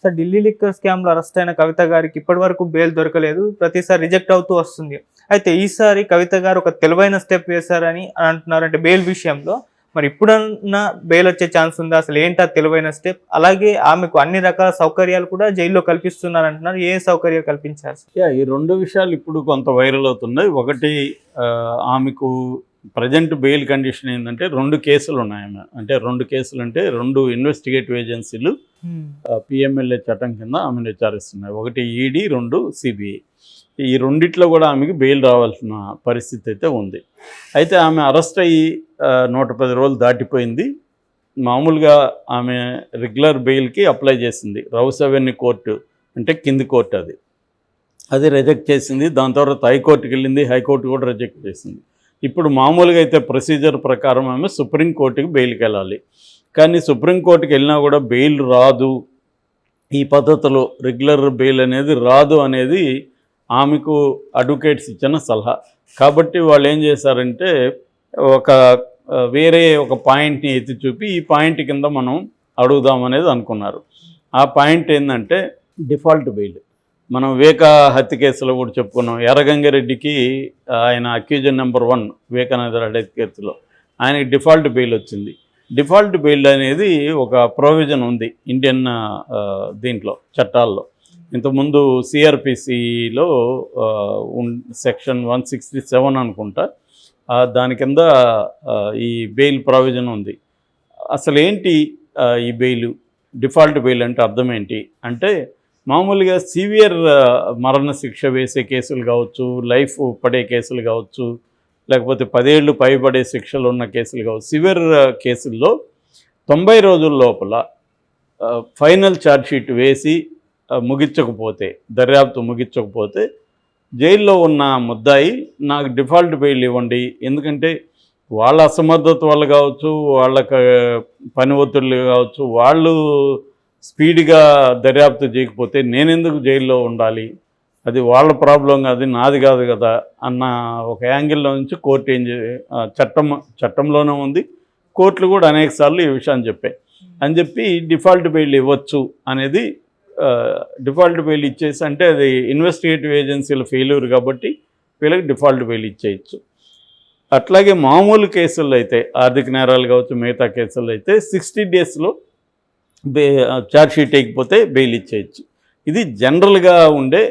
Sir Delhi liquor స్కామ్లో arrest అయిన కవిత గారికి ఇప్పటివరకు బెయిల్ దొరకలేదు. ప్రతిసారి రిజెక్ట్ అవుతూ వస్తుంది. అయితే ఈసారి కవిత గారు ఒక తెలివైన స్టెప్ వేశారని అంటున్నారు. అంటే బెయిల్ విషయంలో మరి ఇప్పుడన్నా బెయిల్ వచ్చే ఛాన్స్ ఉందా? అసలు ఏంటి ఆ తెలివైన స్టెప్? అలాగే ఆమెకు అన్ని రకాల సౌకర్యాలు కూడా జైల్లో కల్పిస్తున్నారు అంటున్నారు. ఏ సౌకర్యాలు కల్పించారు? ఈ రెండు విషయాలు ఇప్పుడు కొంత వైరల్ అవుతున్నాయి. ఒకటి ఆమెకు ప్రజెంట్ బెయిల్ కండిషన్ ఏంటంటే 2 కేసులు ఉన్నాయి. అంటే 2 కేసులు అంటే 2 ఇన్వెస్టిగేటివ్ ఏజెన్సీలు పిఎంఎల్ఏ చట్టం కింద ఆమెను విచారిస్తున్నాయి. ఒకటి ఈడీ, 2 సిబిఐ. ఈ రెండిట్లో కూడా ఆమెకి బెయిల్ రావాల్సిన పరిస్థితి అయితే ఉంది. అయితే ఆమె అరెస్ట్ అయ్యి 110 రోజులు దాటిపోయింది. మామూలుగా ఆమె రెగ్యులర్ బెయిల్కి అప్లై చేసింది. రౌస్ అవెన్యూ కోర్టు అంటే కింది కోర్టు అది రిజెక్ట్ చేసింది. దాని తర్వాత హైకోర్టుకి వెళ్ళింది. హైకోర్టు కూడా రిజెక్ట్ చేసింది. ఇప్పుడు మామూలుగా అయితే ప్రొసీజర్ ప్రకారం ఆమె సుప్రీంకోర్టుకి బెయిల్కి వెళ్ళాలి. కానీ సుప్రీంకోర్టుకి వెళ్ళినా కూడా బెయిల్ రాదు, ఈ పద్ధతిలో రెగ్యులర్ బెయిల్ అనేది రాదు అనేది ఆమెకు అడ్వకేట్స్ ఇచ్చిన సలహా. కాబట్టి వాళ్ళు ఏం చేశారంటే వేరే ఒక పాయింట్ని ఎత్తి చూపి ఈ పాయింట్ కింద మనం అడుగుదామనేది అనుకున్నారు. ఆ పాయింట్ ఏంటంటే డిఫాల్ట్ బెయిల్. మనం వివేక హత్య కేసులో కూడా చెప్పుకున్నాం. ఎర్రగంగారెడ్డికి ఆయన అక్యూజన్ నెంబర్ 1 వివేకానంద రెడ్డి హత్య కేసులో ఆయనకి డిఫాల్ట్ బెయిల్ వచ్చింది. డిఫాల్ట్ బెయిల్ అనేది ఒక ప్రొవిజన్ ఉంది ఇండియన్ దీంట్లో చట్టాల్లో. ఇంతకుముందు సిఆర్పిసిలో సెక్షన్ 167 అనుకుంటా, దాని కింద ఈ బెయిల్ ప్రొవిజన్ ఉంది. అసలు ఏంటి ఈ బెయిల్? డిఫాల్ట్ బెయిల్ అంటే అర్థం ఏంటి అంటే, మామూలుగా సివియర్ మరణశిక్ష వేసే కేసులు కావచ్చు, లైఫ్ పడే కేసులు కావచ్చు, లేకపోతే 10 ఏళ్ళు పైబడే శిక్షలు ఉన్న కేసులు కావచ్చు, సివియర్ కేసుల్లో 90 రోజుల లోపల ఫైనల్ ఛార్జ్షీట్ వేసి ముగించకపోతే, దర్యాప్తు ముగించకపోతే జైల్లో ఉన్న ముద్దాయి నాకు డిఫాల్ట్ బెయిల్ ఇవ్వండి, ఎందుకంటే వాళ్ళ అసమర్థత వల్ల కావచ్చు, వాళ్ళకి పని ఒత్తిళ్ళు కావచ్చు, వాళ్ళు స్పీడ్గా దర్యాప్తు చేయకపోతే నేనెందుకు జైల్లో ఉండాలి, అది వాళ్ళ ప్రాబ్లం కాదు, నాది కాదు కదా అన్న ఒక యాంగిల్లో నుంచి కోర్టు చట్టంలోనే ఉంది. కోర్టులు కూడా అనేకసార్లు ఈ విషయాన్ని చెప్పాయి. అని చెప్పి డిఫాల్ట్ బెయిల్ ఇవ్వచ్చు అనేది, డిఫాల్ట్ బెయిల్ ఇచ్చేసి అంటే అది ఇన్వెస్టిగేటివ్ ఏజెన్సీల ఫెయిల్యూర్ కాబట్టి వీళ్ళకి డిఫాల్ట్ బెయిల్ ఇచ్చేయచ్చు. అట్లాగే మామూలు కేసుల్లో అయితే, ఆర్థిక నేరాలు కావచ్చు, మిగతా కేసుల్లో అయితే 60 డేస్లో ఛార్జ్షీట్ వేయకపోతే బెయిల్ ఇచ్చేయచ్చు. ఇది జనరల్గా ఉండే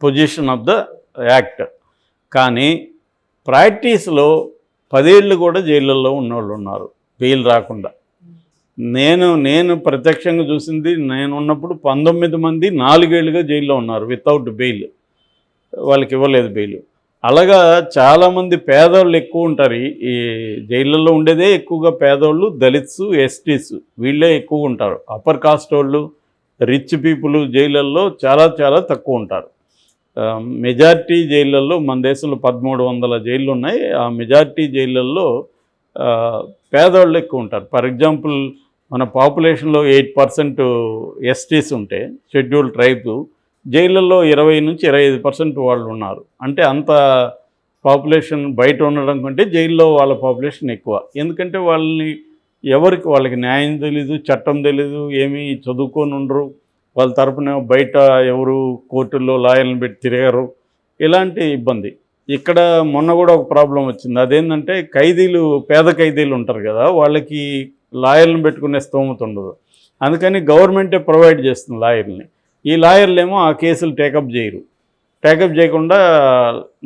పొజిషన్ ఆఫ్ ద యాక్ట్. కానీ ప్రాక్టీస్లో 10 ఏళ్ళు కూడా జైళ్ళల్లో ఉన్నవాళ్ళు ఉన్నారు బెయిల్ రాకుండా. నేను ప్రత్యక్షంగా చూసింది, నేను ఉన్నప్పుడు 19 మంది 4 ఏళ్ళుగా జైల్లో ఉన్నారు వితౌట్ బెయిల్, వాళ్ళకి ఇవ్వలేదు బెయిల్. అలాగా చాలామంది పేదవాళ్ళు ఎక్కువ ఉంటారు. ఈ జైళ్ళల్లో ఉండేదే ఎక్కువగా పేదవాళ్ళు, దళిత్స్, ఎస్టీస్, వీళ్ళే ఎక్కువ ఉంటారు. అప్పర్ కాస్ట్ వాళ్ళు, రిచ్ పీపుల్ జైళ్ళల్లో చాలా చాలా తక్కువ ఉంటారు. మెజారిటీ జైళ్ళల్లో మన దేశంలో 1300 జైళ్ళు ఉన్నాయి. ఆ మెజారిటీ జైళ్ళల్లో పేదవాళ్ళు ఎక్కువ ఉంటారు. ఫర్ ఎగ్జాంపుల్ మన పాపులేషన్లో 8% ఎస్టీస్ ఉంటే, షెడ్యూల్డ్ ట్రైబ్స్, జైళ్ళల్లో 20 నుంచి 25% వాళ్ళు ఉన్నారు. అంటే అంత పాపులేషన్ బయట ఉండడం కంటే జైల్లో వాళ్ళ పాపులేషన్ ఎక్కువ. ఎందుకంటే వాళ్ళకి న్యాయం తెలీదు, చట్టం తెలీదు, ఏమీ చదువుకొని ఉండరు. వాళ్ళ తరపున బయట ఎవరు కోర్టుల్లో లాయర్లను పెట్టి తిరగరు. ఇలాంటి ఇబ్బంది. ఇక్కడ మొన్న కూడా ఒక ప్రాబ్లం వచ్చింది. అదేంటంటే పేద ఖైదీలు ఉంటారు కదా, వాళ్ళకి లాయర్లను పెట్టుకునే స్తోమత ఉండదు. అందుకని గవర్నమెంటే ప్రొవైడ్ చేస్తుంది లాయర్ని. ఈ లాయర్లేమో ఆ కేసులు టేకప్ చేయకుండా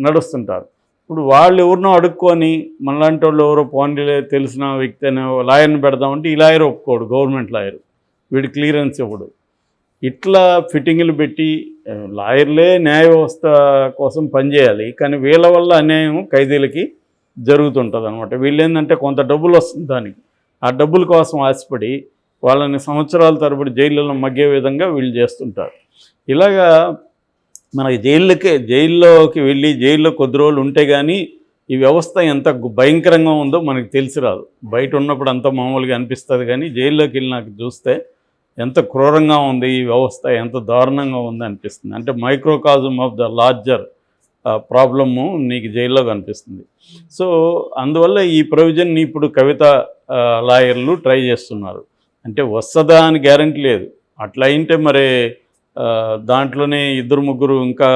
నడుస్తుంటారు. ఇప్పుడు వాళ్ళు ఎవరినో అడుక్కొని మనలాంటి వాళ్ళు ఎవరో పోనీలే తెలిసిన వ్యక్తి అనే లాయర్ని పెడదామంటే ఈ లాయర్ ఒప్పుకోడు, గవర్నమెంట్ లాయర్, వీడి క్లియరెన్స్ ఇవ్వడు. ఇట్లా ఫిట్టింగ్లు పెట్టి లాయర్లే న్యాయ వ్యవస్థ కోసం పనిచేయాలి, కానీ వీళ్ళ వల్ల అన్యాయం ఖైదీలకి జరుగుతుంటుంది అనమాట. వీళ్ళు ఏంటంటే కొంత డబ్బులు వస్తుంది దానికి, ఆ డబ్బుల కోసం ఆశపడి వాళ్ళని సంవత్సరాల తరబడి జైళ్ళలో మగ్గే విధంగా వీళ్ళు చేస్తుంటారు. ఇలాగా మనకి జైల్లోకి వెళ్ళి జైల్లో కొద్ది రోజులు ఉంటే కానీ ఈ వ్యవస్థ ఎంత భయంకరంగా ఉందో మనకి తెలిసి రాదు. బయట ఉన్నప్పుడు అంత మామూలుగా అనిపిస్తుంది, కానీ జైల్లోకి వెళ్ళినాక చూస్తే ఎంత క్రూరంగా ఉంది ఈ వ్యవస్థ, ఎంత దారుణంగా ఉంది అనిపిస్తుంది. అంటే microcosm of the larger problem నీకు జైల్లో కనిపిస్తుంది. సో అందువల్ల ఈ ప్రొవిజన్ని ఇప్పుడు కవిత లాయర్లు ట్రై చేస్తున్నారు. అంటే వస్తుందా అని గ్యారంటీ లేదు. అట్లా అయింటే మరి దాంట్లోనే 2-3 ఇంకా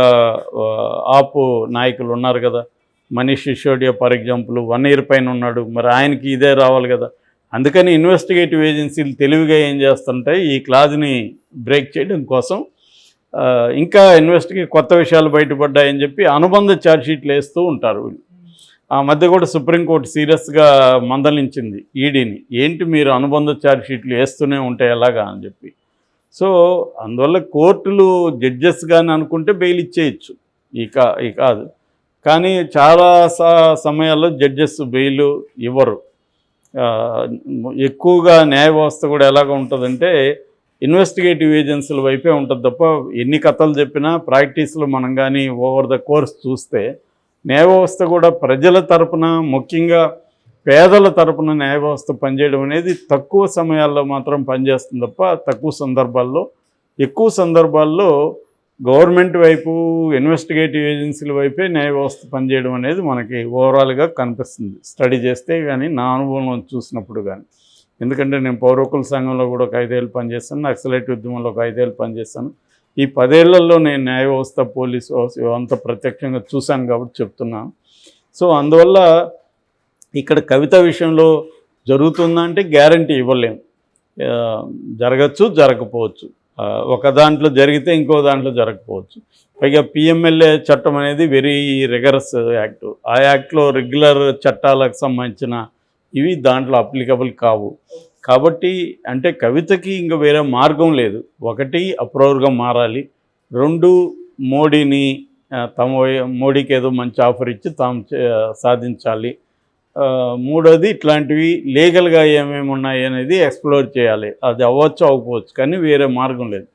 ఆపు నాయకులు ఉన్నారు కదా. Manish Sisodia for example 1 year పైన ఉన్నాడు. మరి ఆయనకి ఇదే రావాలి కదా. అందుకని ఇన్వెస్టిగేటివ్ ఏజెన్సీలు తెలివిగా ఏం చేస్తుంటాయి, ఈ క్లాజ్ని బ్రేక్ చేయడం కోసం ఇంకా కొత్త విషయాలు బయటపడ్డాయని చెప్పి అనుబంధ ఛార్జ్షీట్లు వేస్తూ ఉంటారు వీళ్ళు. ఆ మధ్య కూడా సుప్రీంకోర్టు సీరియస్గా మందలించింది ఈడీని, ఏంటి మీరు అనుబంధ ఛార్జ్షీట్లు వేస్తూనే ఉంటాయి ఎలాగా అని చెప్పి. సో అందువల్ల కోర్టులు జడ్జెస్ కానీ అనుకుంటే బెయిల్ ఇచ్చేయచ్చు, ఈ కాదు. కానీ చాలా సమయాల్లో జడ్జెస్ బెయిల్ ఇవ్వరు. ఎక్కువగా న్యాయ వ్యవస్థ కూడా ఎలాగ ఉంటుందంటే ఇన్వెస్టిగేటివ్ ఏజెన్సీల వైపే ఉంటుంది తప్ప ఎన్ని కథలు చెప్పినా ప్రాక్టీస్లో మనం కానీ ఓవర్ ద కోర్స్ చూస్తే న్యాయ వ్యవస్థ కూడా ప్రజల తరపున, ముఖ్యంగా పేదల తరపున న్యాయ వ్యవస్థ పనిచేయడం అనేది తక్కువ సమయాల్లో మాత్రం పనిచేస్తుంది తప్ప తక్కువ సందర్భాల్లో, ఎక్కువ సందర్భాల్లో గవర్నమెంట్ వైపు, ఇన్వెస్టిగేటివ్ ఏజెన్సీల వైపే న్యాయ వ్యవస్థ పనిచేయడం అనేది మనకి ఓవరాల్గా కనిపిస్తుంది స్టడీ చేస్తే కానీ, నా అనుభవం చూసినప్పుడు కానీ. ఎందుకంటే నేను పౌర హక్కుల సంఘంలో కూడా ఒక 5 ఏళ్ళు పనిచేస్తాను, నక్సలైట్ ఉద్యమంలో ఒక 5 ఏళ్ళు పనిచేస్తాను. ఈ 10 ఏళ్లలో నేను న్యాయ వ్యవస్థ, పోలీసు వ్యవస్థ అంతా ప్రత్యక్షంగా చూశాను కాబట్టి చెప్తున్నాను. సో అందువల్ల ఇక్కడ కవిత విషయంలో జరుగుతుందా అంటే గ్యారంటీ ఇవ్వలేము. జరగచ్చు, జరగకపోవచ్చు. ఒక దాంట్లో జరిగితే ఇంకో దాంట్లో జరగకపోవచ్చు. పైగా పిఎంఎల్ఏ చట్టం అనేది వెరీ రిగరస్ యాక్ట్. ఆ యాక్ట్లో రెగ్యులర్ చట్టాలకు సంబంధించిన ఇవి దాంట్లో అప్లికబుల్ కావు. కాబట్టి అంటే కవితకి ఇంకా వేరే మార్గం లేదు. 1 అప్రూవర్గా మారాలి, 2 మోడీకి ఏదో మంచి ఆఫర్ ఇచ్చి తాము సాధించాలి, 3వది ఇట్లాంటివి లీగల్గా ఏమేమి ఉన్నాయి అనేది ఎక్స్ప్లోర్ చేయాలి. అది అవ్వచ్చు, అవ్వకపోవచ్చు, కానీ వేరే మార్గం లేదు.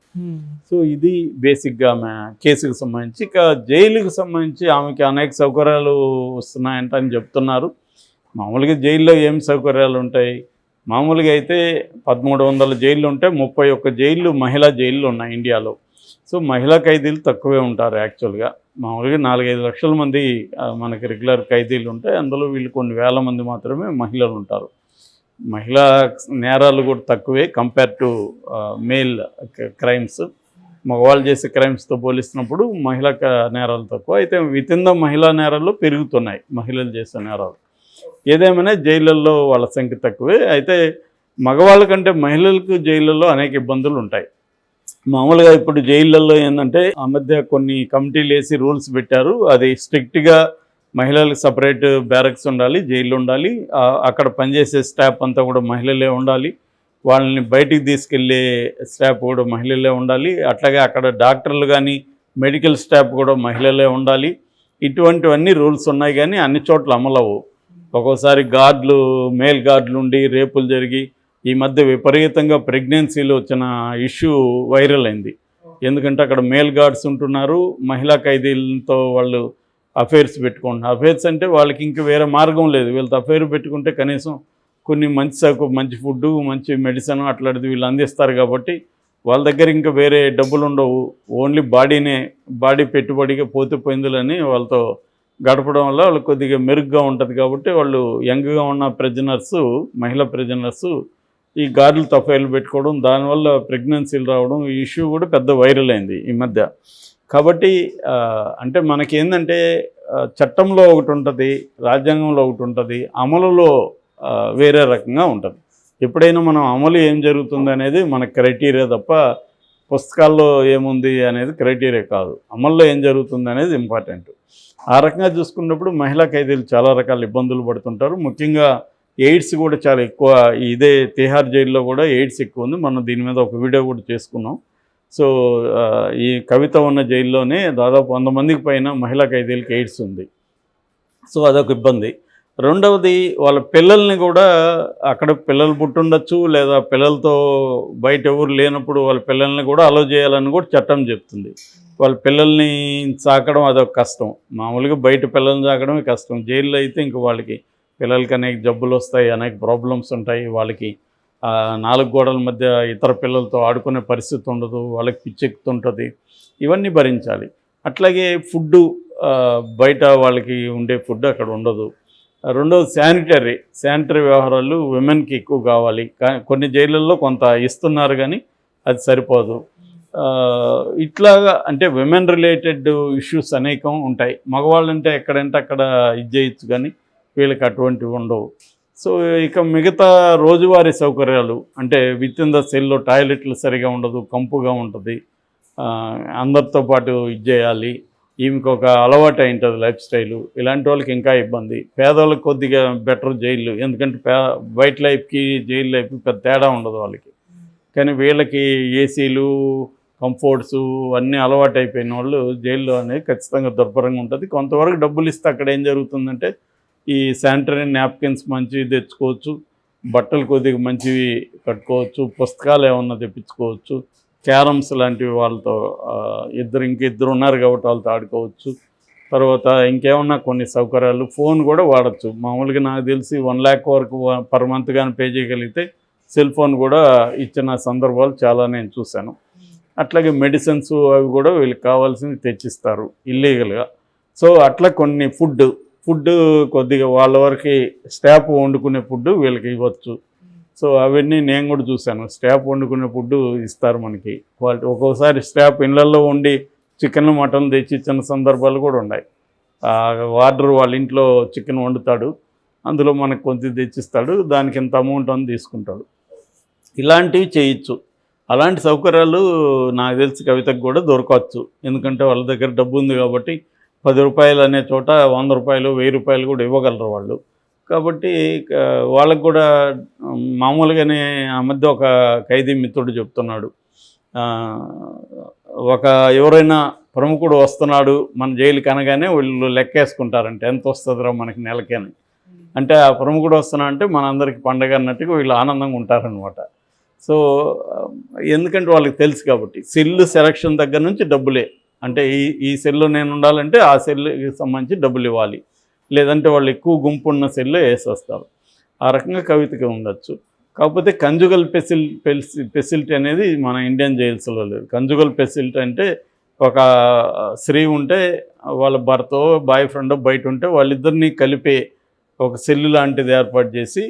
సో ఇది బేసిక్గా ఆమె కేసుకు సంబంధించి. ఇక జైలుకు సంబంధించి ఆమెకి అనేక సౌకర్యాలు వస్తున్నాయంట అని చెప్తున్నారు. మామూలుగా జైల్లో ఏం సౌకర్యాలు ఉంటాయి? మామూలుగా అయితే 1300 జైళ్ళు ఉంటే 31 జైళ్ళు మహిళా జైళ్ళు ఉన్నాయి ఇండియాలో. సో మహిళా ఖైదీలు తక్కువే ఉంటారు యాక్చువల్గా. మామూలుగా 4-5 లక్షల మంది మనకి రెగ్యులర్ ఖైదీలు ఉంటాయి. అందులో వీళ్ళు కొన్ని వేల మంది మాత్రమే మహిళలు ఉంటారు. మహిళా నేరాలు కూడా తక్కువే కంపేర్ టు మేల్ క్రైమ్స్. మగవాళ్ళు చేసే క్రైమ్స్తో పోలిస్తున్నప్పుడు మహిళా నేరాలు తక్కువ. అయితే వితిన్ ద మహిళా నేరాల్లో పెరుగుతున్నాయి మహిళలు చేసే నేరాలు. ఏదేమైనా జైళ్ళల్లో వాళ్ళ సంఖ్య తక్కువే. అయితే మగవాళ్ళ కంటే మహిళలకు జైళ్ళల్లో అనేక ఇబ్బందులు ఉంటాయి. మామూలుగా ఇప్పుడు జైళ్ళల్లో ఏంటంటే ఆ మధ్య కొన్ని కమిటీలు వేసి రూల్స్ పెట్టారు. అది స్ట్రిక్ట్గా మహిళలకు సపరేట్ బ్యారక్స్ ఉండాలి, జైళ్ళు ఉండాలి, అక్కడ పనిచేసే స్టాఫ్ అంతా కూడా మహిళలే ఉండాలి, వాళ్ళని బయటికి తీసుకెళ్లే స్టాఫ్ కూడా మహిళలే ఉండాలి, అట్లాగే అక్కడ డాక్టర్లు కానీ మెడికల్ స్టాఫ్ కూడా మహిళలే ఉండాలి. ఇటువంటివన్నీ రూల్స్ ఉన్నాయి, కానీ అన్ని చోట్ల అమలవు. ఒక్కోసారి మేల్ గార్డులు ఉండి రేపులు జరిగి ఈ మధ్య విపరీతంగా ప్రెగ్నెన్సీలు వచ్చిన ఇష్యూ వైరల్ అయింది. ఎందుకంటే అక్కడ మేల్ గార్డ్స్ ఉంటున్నారు, మహిళా ఖైదీలతో వాళ్ళు అఫైర్స్ పెట్టుకుంటున్నారు. అఫైర్స్ అంటే వాళ్ళకి ఇంక వేరే మార్గం లేదు. వీళ్ళతో అఫైర్ పెట్టుకుంటే కనీసం కొన్ని మంచి ఫుడ్డు, మంచి మెడిసిన్ అట్లాంటిది వీళ్ళు అందిస్తారు. కాబట్టి వాళ్ళ దగ్గర ఇంకా వేరే డబ్బులు ఉండవు. ఓన్లీ బాడీ పెట్టుబడిగా పోయిందులని వాళ్ళతో గడపడం వల్ల వాళ్ళు కొద్దిగా మెరుగ్గా ఉంటుంది. కాబట్టి వాళ్ళు యంగ్గా ఉన్న మహిళా ప్రిజనర్స్ ఈ గార్డులతో అఫైర్లు పెట్టుకోవడం, దానివల్ల ప్రెగ్నెన్సీలు రావడం, ఈ ఇష్యూ కూడా పెద్ద వైరల్ అయింది ఈ మధ్య. కాబట్టి అంటే మనకేందంటే చట్టంలో ఒకటి ఉంటుంది, రాజ్యాంగంలో ఒకటి ఉంటుంది, అమలులో వేరే రకంగా ఉంటుంది. ఎప్పుడైనా మనం అమలు ఏం జరుగుతుంది అనేది మన క్రైటీరియా తప్ప పుస్తకాల్లో ఏముంది అనేది క్రైటీరియా కాదు. అమల్లో ఏం జరుగుతుంది అనేది ఇంపార్టెంట్. ఆ రకంగా చూసుకున్నప్పుడు మహిళా ఖైదీలు చాలా రకాల ఇబ్బందులు పడుతుంటారు. ముఖ్యంగా ఎయిడ్స్ కూడా చాలా ఎక్కువ. ఇదే తిహార్ జైల్లో కూడా ఎయిడ్స్ ఎక్కువ ఉంది. మనం దీని మీద ఒక వీడియో కూడా చేసుకున్నాం. సో ఈ కవిత ఉన్న జైల్లోనే దాదాపు 100 మందికి పైన మహిళా ఖైదీలకు ఎయిడ్స్ ఉంది. సో అదొక ఇబ్బంది. రెండవది వాళ్ళ పిల్లల్ని కూడా, అక్కడ పిల్లలు పుట్టుండొచ్చు, లేదా పిల్లలతో బయట ఎవరు లేనప్పుడు వాళ్ళ పిల్లల్ని కూడా అలో చేయాలని కూడా చట్టం చెప్తుంది. వాళ్ళ పిల్లల్ని సాకడం అదొక కష్టం. మామూలుగా బయట పిల్లల్ని సాకడమే కష్టం. జైల్లో అయితే ఇంక వాళ్ళకి పిల్లలకి అనేక జబ్బులు వస్తాయి, అనేక ప్రాబ్లమ్స్ ఉంటాయి. వాళ్ళకి 4 గోడల మధ్య ఇతర పిల్లలతో ఆడుకునే పరిస్థితి ఉండదు, వాళ్ళకి పిచ్చెక్కుతుంటుంది. ఇవన్నీ భరించాలి. అట్లాగే ఫుడ్డు, బయట వాళ్ళకి ఉండే ఫుడ్ అక్కడ ఉండదు. రెండవది శానిటరీ వ్యవహారాలు విమెన్కి ఎక్కువ కావాలి. కొన్ని జైళ్ళల్లో కొంత ఇస్తున్నారు కానీ అది సరిపోదు. ఇట్లాగా అంటే విమెన్ రిలేటెడ్ ఇష్యూస్ అనేకం ఉంటాయి. మగవాళ్ళంటే ఎక్కడంటే అక్కడ ఇది చేయొచ్చు కానీ వీళ్ళకి అటువంటివి ఉండవు. సో ఇక మిగతా రోజువారీ సౌకర్యాలు అంటే విత్ ఇన్ ద సెల్లో టాయిలెట్లు సరిగా ఉండదు, కంపుగా ఉంటుంది, అందరితో పాటు ఇది చేయాలి, ఈమెకి ఒక అలవాటు అయి ఉంటుంది లైఫ్ స్టైలు. ఇలాంటి వాళ్ళకి ఇంకా ఇబ్బంది. పేదవాళ్ళకి కొద్దిగా బెటర్ జైళ్ళు, ఎందుకంటే బయట లైఫ్కి జైలు లైఫ్కి పెద్ద తేడా ఉండదు వాళ్ళకి. కానీ వీళ్ళకి ఏసీలు, కంఫర్ట్స్ అన్నీ అలవాటు అయిపోయిన వాళ్ళు జైల్లో అనేది ఖచ్చితంగా దుర్భరంగా ఉంటుంది. కొంతవరకు డబ్బులు ఇస్తే అక్కడ ఏం జరుగుతుందంటే ఈ శానిటరీ నాప్కిన్స్ మంచివి తెచ్చుకోవచ్చు, బట్టలు కొద్దిగా మంచివి కట్టుకోవచ్చు, పుస్తకాలు ఏమన్నా తెప్పించుకోవచ్చు, క్యారమ్స్ లాంటివి వాళ్ళతో ఇంకిద్దరు ఉన్నారు కాబట్టి వాళ్ళతో ఆడుకోవచ్చు. తర్వాత ఇంకేమన్నా కొన్ని సౌకర్యాలు, ఫోన్ కూడా వాడచ్చు. మామూలుగా నాకు తెలిసి 1 lakh వరకు పర్ మంత్ కానీ పే చేయగలిగితే సెల్ ఫోన్ కూడా ఇచ్చిన సందర్భాలు చాలా నేను చూశాను. అట్లాగే మెడిసిన్స్ అవి కూడా వీళ్ళకి కావాల్సినవి తెచ్చిస్తారు ఇల్లీగల్గా. సో అట్లా కొన్ని ఫుడ్ కొద్దిగా వాళ్ళ వరకు స్టాఫ్ వండుకునే ఫుడ్ వీళ్ళకి ఇవ్వచ్చు. సో అవన్నీ నేను కూడా చూశాను. స్టాఫ్ వండుకునే ఫుడ్ ఇస్తారు మనకి. వాళ్ళు ఒక్కోసారి స్టాఫ్ ఇళ్ళల్లో ఉండి చికెన్ మటన్ తెచ్చి ఇచ్చిన సందర్భాలు కూడా ఉన్నాయి. వార్డర్ వాళ్ళ ఇంట్లో చికెన్ వండుతాడు, అందులో మనకు కొంచెం తెచ్చిస్తాడు, దానికి ఇంత అమౌంట్ అని తీసుకుంటాడు. ఇలాంటివి చేయొచ్చు. అలాంటి సౌకర్యాలు నాకు తెలిసి కవితకు కూడా దొరకవచ్చు. ఎందుకంటే వాళ్ళ దగ్గర డబ్బు ఉంది కాబట్టి 10 రూపాయలు అనే చోట 100 రూపాయలు 1000 రూపాయలు కూడా ఇవ్వగలరు వాళ్ళు. కాబట్టి వాళ్ళకు కూడా మామూలుగానే ఆ మధ్య ఒక ఖైదీ మిత్రుడు చెప్తున్నాడు, ఎవరైనా ప్రముఖుడు వస్తున్నాడు మన జైలుకి అనగానే వీళ్ళు లెక్కేసుకుంటారంటే ఎంత వస్తుందిరా మనకి నెలకని. అంటే ఆ ప్రముఖుడు వస్తున్నా అంటే మనందరికీ పండగ అన్నట్టుగా వీళ్ళు ఆనందంగా ఉంటారనమాట. సో ఎందుకంటే వాళ్ళకి తెలుసు కాబట్టి సెల్లు సెలక్షన్ దగ్గర నుంచి డబ్బులే. అంటే ఈ సెల్లో నేను ఉండాలంటే ఆ సెల్కి సంబంధించి డబ్బులు ఇవ్వాలి, లేదంటే వాళ్ళు ఎక్కువ గుంపు ఉన్న సెల్లో వేసేస్తారు. ఆ రకంగా కవితకి ఉండొచ్చు. కాకపోతే కంజుగల్ ఫెసిలిటీ అనేది మన ఇండియన్ జైల్స్లో లేదు. కంజుగల్ ఫెసిలిటీ అంటే ఒక స్త్రీ ఉంటే వాళ్ళ భర్త బాయ్ ఫ్రెండ్ బయట ఉంటే వాళ్ళిద్దరినీ కలిపే ఒక సెల్లు లాంటిది ఏర్పాటు చేసి